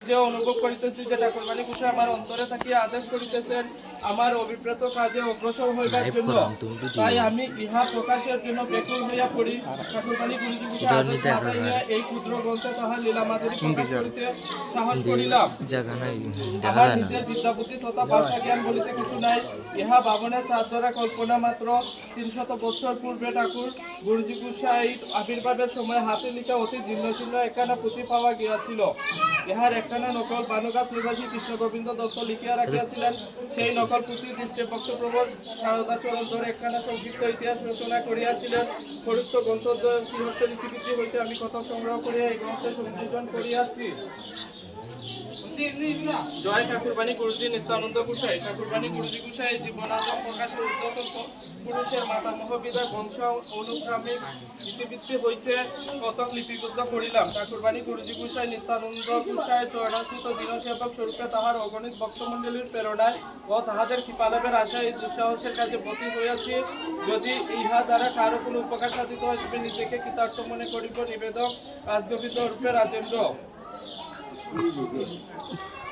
যে অনুভব করিতেছি যে ঠাকুরবাণী গোসাই আমার অন্তরে থাকিয়া আদেশ করিতেছেন আমার অভিপ্রেত কাজে অগ্রসর হইবার জন্য। তাই আমি ইহা প্রকাশের জন্য ব্যাকুল হইয়া পড়ি। ঠাকুরবাণী গুরুজি গোসাই আদেশ মাথায় নিয়ে এই ক্ষুদ্র গ্রন্থে তাহার লীলা মাধুরী প্রকাশ করিতে সাহস করিলাম। আমার নিজের বিদ্যা বুদ্ধি তথা ভাষা জ্ঞান বলিতে কিছু নাই। ইহা বামনের চাঁদ ধরা কল্পনা মাত্র। 300 বৎসর পূর্বে ঠাকুর গুরুজি গোসাই আবির্ভাবের সময় হাতে লিখা অতি জীর্ণশীর্ণ একখানা পুঁথি পাওয়া গিয়াছিল। ইহার একখানা নকল বানুগাছ নিবাসী কৃষ্ণ গোবিন্দ দত্ত লিখিয়া রাখিয়াছিলেন। সেই নকল পুঁথি দৃষ্টে ভক্তপ্রবর শারদাচরণ ধরে একখানা সংক্ষিপ্ত ইতিহাস রচনা করিয়াছিলেন। পরিক্ত গ্রন্থদ্বয় শ্রীহট্ট লিখিবিদ্যি হইতে আমি কথা সংগ্রহ করিয়া এই গ্রন্থে সংযোজন করিয়াছি। জয় ঠাকুরবাণী গুরুজি নিত্যানন্দ গোসাই। ঠাকুরবাণী গুরুজি গোসাই জীবনাদম প্রকাশের উদ্যত পুরুষের মাতামহ বিদায় বংশ অনুক্রমিক ইতিবৃত্তি হইতে কতক লিপিবদ্ধ করিলাম। ঠাকুরবাণী গুরুজি গোসাই নিত্যানন্দ গোসাই চরণাশ্রিত দীনসেবক স্বরূপে তাহার অগণিত ভক্তমণ্ডলীর প্রেরণায় ও তাহাদের কৃপালাভের আশায় দুঃসাহসের কাজে ব্রতী হইয়াছি। যদি ইহা দ্বারা কারো কোনো উপকার সাধিত হয় তবে নিজেকে কৃতার্থ মনে করিব। নিবেদক রাজগোবিন্দ রূপে রাজেন্দ্র।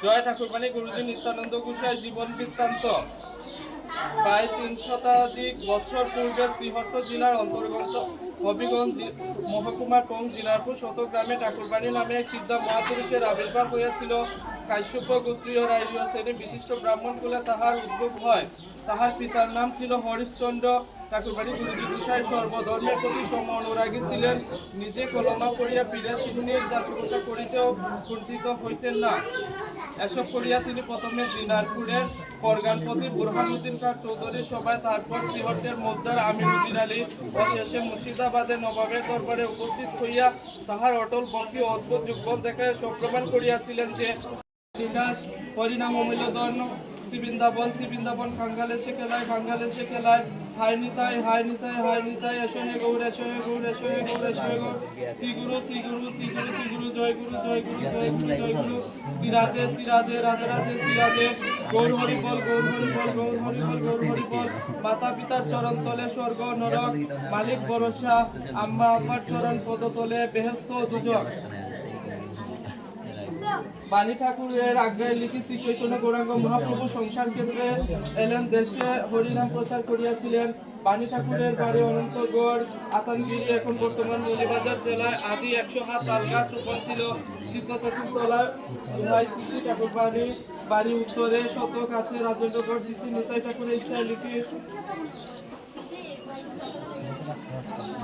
জয় ঠাকুরবাণী গুরুজি নিত্যানন্দ গোসাই জীবন বৃত্তান্ত। প্রায় 3 শতাধিক বছর পূর্বে শ্রীহট্ট জেলার অন্তর্গত হবিগঞ্জ মহকুমার পং জিনারপুর শত গ্রামে ঠাকুরবাণী নামে এক সিদ্ধ মহাপুরুষের আবির্ভাব হইয়াছিল। কাশ্যপ গোত্রীয় রাজীয় শ্রেণীর বিশিষ্ট ব্রাহ্মণ কুলে তাহার উদ্ভব হয়। তাহার পিতার নাম ছিল হরিশ্চন্দ্র। ঠাকুরবাণী গুরুজি গোসাই সর্বধর্মের প্রতি সম অনুরাগী ছিলেন। নিজে কলমা পড়িয়া পীড়া সিন্নির যাচকতা করিতেও কুণ্ঠিত হইতেন না। এসব করিয়া তিনি প্রথমে দিনারপুরের পরগানপতি বুরহানুদ্দিন খান চৌধুরীর সভায়, তারপর শ্রীহট্টের মোজদার আমিরুদ্দিন আলী ও শেষে মুর্শিদাবাদের নবাবের দরবারে উপস্থিত হইয়া তাহার অটল ভক্তি ও অদ্ভুত যুগবল দেখায় সপ্রমাণ করিয়াছিলেন যে বিকাশ হরিনাম অমূল্যধন শ্রীবৃন্দাবন শ্রীবৃন্দাবন কাঙ্গালে সে খেলায় কাঙ্গালে সে খেলায় হায় নিতাই হায় নিতাই হায় নিতাই এসো হে গৌর এসো হে গৌর এসো হে গৌর এসো হে গৌর শ্রী গুরু শ্রী গুরু শ্রী গুরু শ্রী গুরু জয় গুরু জয় গুরু জয় গুরু জয় গুরু শ্রী রাধে রাধে রাধে শ্রী রাধে গৌর হরি বল গৌর হরি বল গৌর হরি বল গৌর হরি বল। মাতা পিতার চরণ তলে স্বর্গ নরক, মালিক ভরসা আম্মা আব্বার চরণ পদ তলে বেহেশত দুজক। বাণী ঠাকুরের আজ্ঞায় লিখি শ্রী চৈতন্য গৌরাঙ্গ মহাপ্রভু সংসার ক্ষেত্রে এলেন, দেশে হরিনাম প্রচার করিয়াছিলেন। বাণী ঠাকুরের বাড়ি অনন্তগড় আতানগিরি, এখন বর্তমান মৌলিবাজার জেলায়। আদি 100 হাত তাল গাছ রোপণ ছিল। সিদ্ধতলায় শ্রী ঠাকুর বাড়ি উত্তরে শত কাছে রাজেন্দ্রগড় শ্রী নিতাই ঠাকুরের ইচ্ছায় লিখি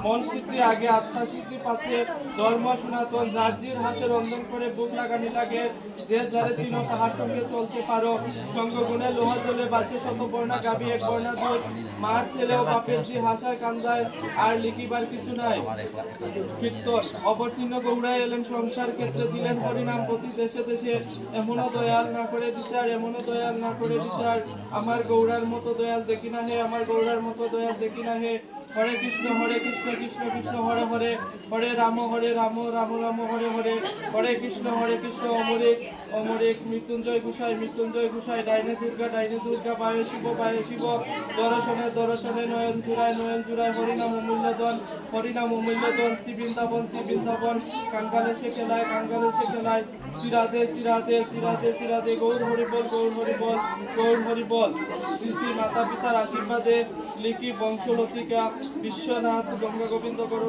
মন সিদ্ধি আগে আত্মা সিদ্ধি পাচ্ছে। ধর্ম সনাতন জার্জির হাতে রন্ধন করে বুক লাগানি লাগে। যে যারে চিনো তাহার সঙ্গে চলতে পারো। সঙ্গ গুণে লোহা জলে বাসে শত বর্ণা গাবি এক বর্ণা দুধ। মার ছেলেও বাপের যে হাসায় কান্দায়, আর লিখিবার কিছু নাই। কীর্তন অবতীর্ণ গৌড়ায় এলেন সংসার ক্ষেত্রে, দিলেন হরিনাম প্রতি দেশে দেশে। এমনও দয়াল না করে বিচার, এমনও দয়াল না করে বিচার। আমার গৌড়ার মতো দয়াল দেখি না হে, আমার গৌড়ার মতো দয়াল দেখি না হে। হরে কৃষ্ণ কৃষ্ণ কৃষ্ণ হরে হরে, হরে রাম রাম রাম হরে হরে, হরে কৃষ্ণ অমরিক অমরিক। মৃত্যুঞ্জয় গোসাই ডাইনে দুর্গা বায়ে শিব দর্শনে নয়ন জুড়ায় হরিনাম অমূল্যধন শ্রীবৃন্দাবন কাঙ্গালে সে খেলায় শ্রী রাধে গৌর হরি বল। শ্রী শ্রী মাতা পিতার আশীর্বাদে লিখি বংশলতিকা বিশ্বনাথ গঙ্গা গোবিন্দ গৌর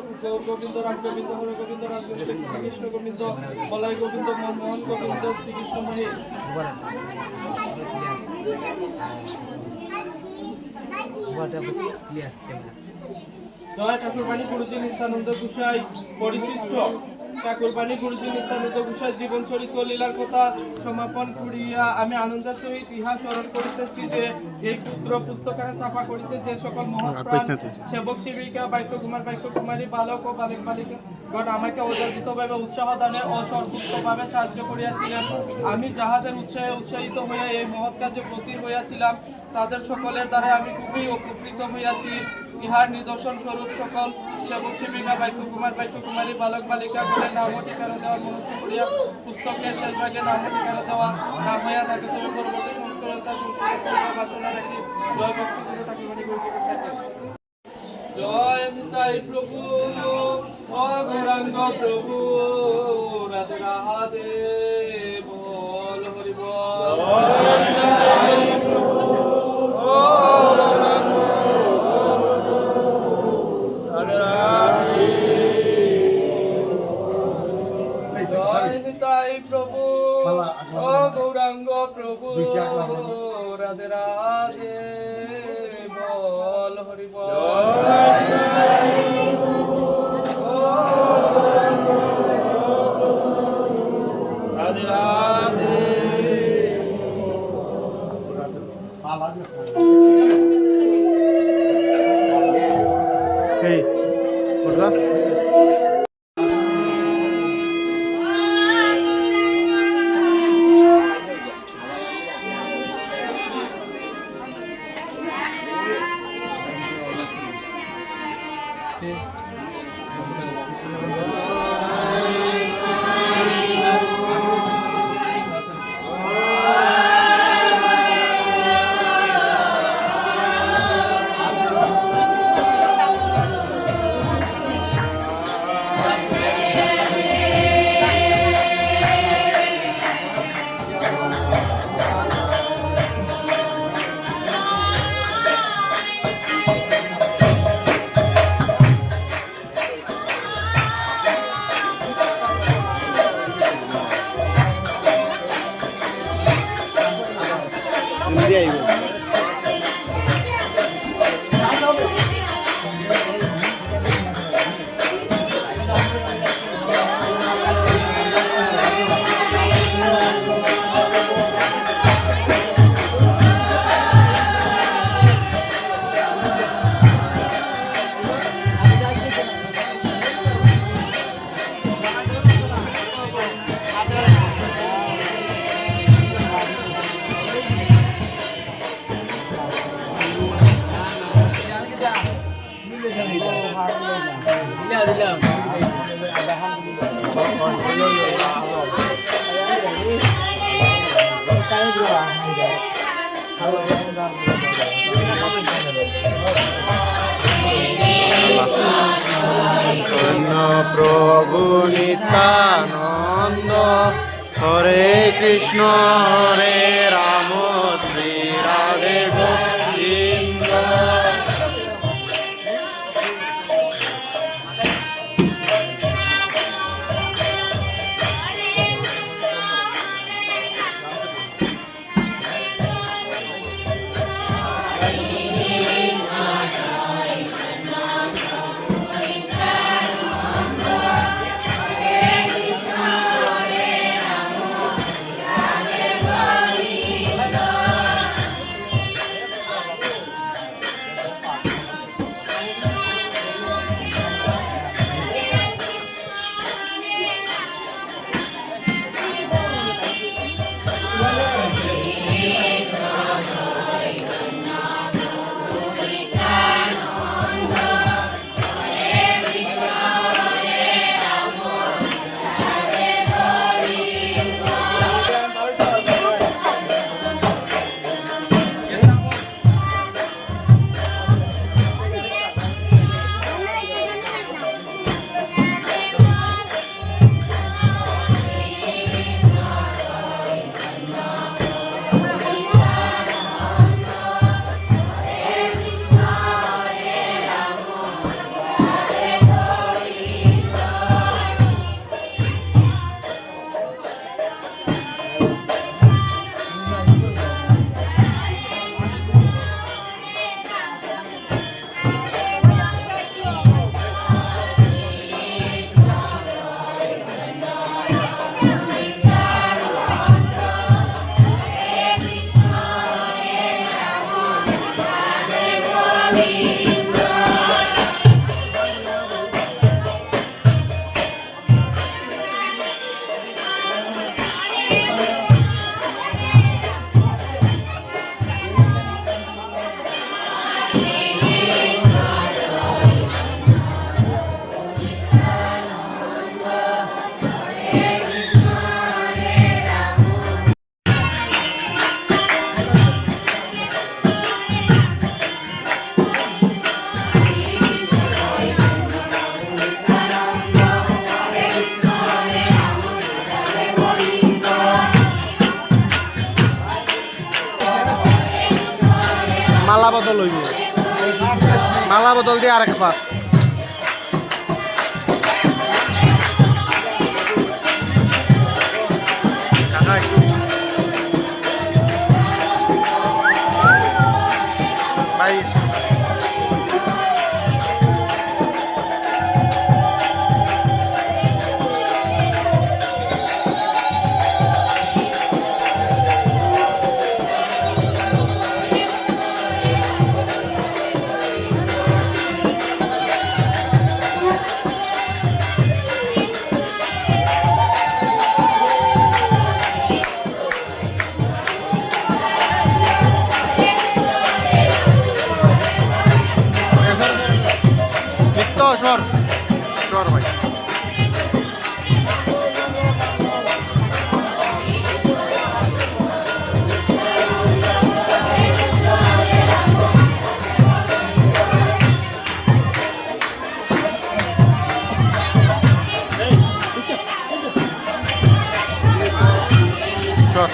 গোবিন্দ রাম গোবিন্দ হরে গোবিন্দ রাজ গোবিন্দ কৃষ্ণ গোবিন্দ বলাই গোবিন্দ মোহন গোবিন্দ শ্রীকৃষ্ণ মহি। জয় ঠাকুরবাণী গুরুজি নিত্যানন্দ গোসাই পরিশিষ্ট। ঠাকুরবাণী গুরুজি নিত্যানন্দ গোসাই জীবন চরিত্র লীলার কথা সমাপন করিয়া আমি আনন্দের সহিত ইহা স্মরণ করিতেছি যে এই ক্ষুদ্র পুস্তকানে ছাপা করিতে যে সকল মহৎ সেবক সেবিকা বাক্য কুমারী বালক ও বালিকা গণ আমাকে অযাচিতভাবে উৎসাহ দানে ও সর্বোত্তমভাবে সাহায্য করিয়াছিলেন। আমি যাহাদের উৎসাহিত হইয়া এই মহৎ কাজে ব্রতী হইয়াছিলাম, তাদের সকলের দ্বারা আমি খুবই উপকৃত হইয়াছি। ইহার নিদর্শন স্বরূপ সকল সেবক সেবিকা বাক্য কুমারী বালক বালিকা বলে নাম ও ঠিকানা দেওয়ার মনস্থ করিয়া পুস্তকের শেষ ভাগে নাম ও ঠিকানা দেওয়া না হইয়া থাকে, তবে পরবর্তী সংস্করণ তা সংশোধন করিবার বাসনা রাখি। জয় ভক্তি গুরু ঠাকুরবাণী গুরুজি গোসাই। জয় নিতাই প্রভু ও গৌরাঙ্গ প্রভু রাধে রাধে। প্রভু ও গৌরাঙ্গ প্রভু রাধে রাধে বল হরি বল Radhe Radhe Hey, what's that? প্রভু নিত্যানন্দ হরে কৃষ্ণ হরে রাম শ্রী রাধে গোবিন্দ মালা বদল হইব, মালা বদল দিয়ে আরেকবার। নাই ভাই সর সর ভাই সর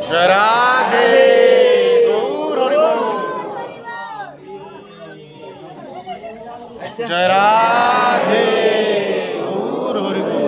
জয় রাধে গৌর হরিবল জয় রাধে গৌর হরিবল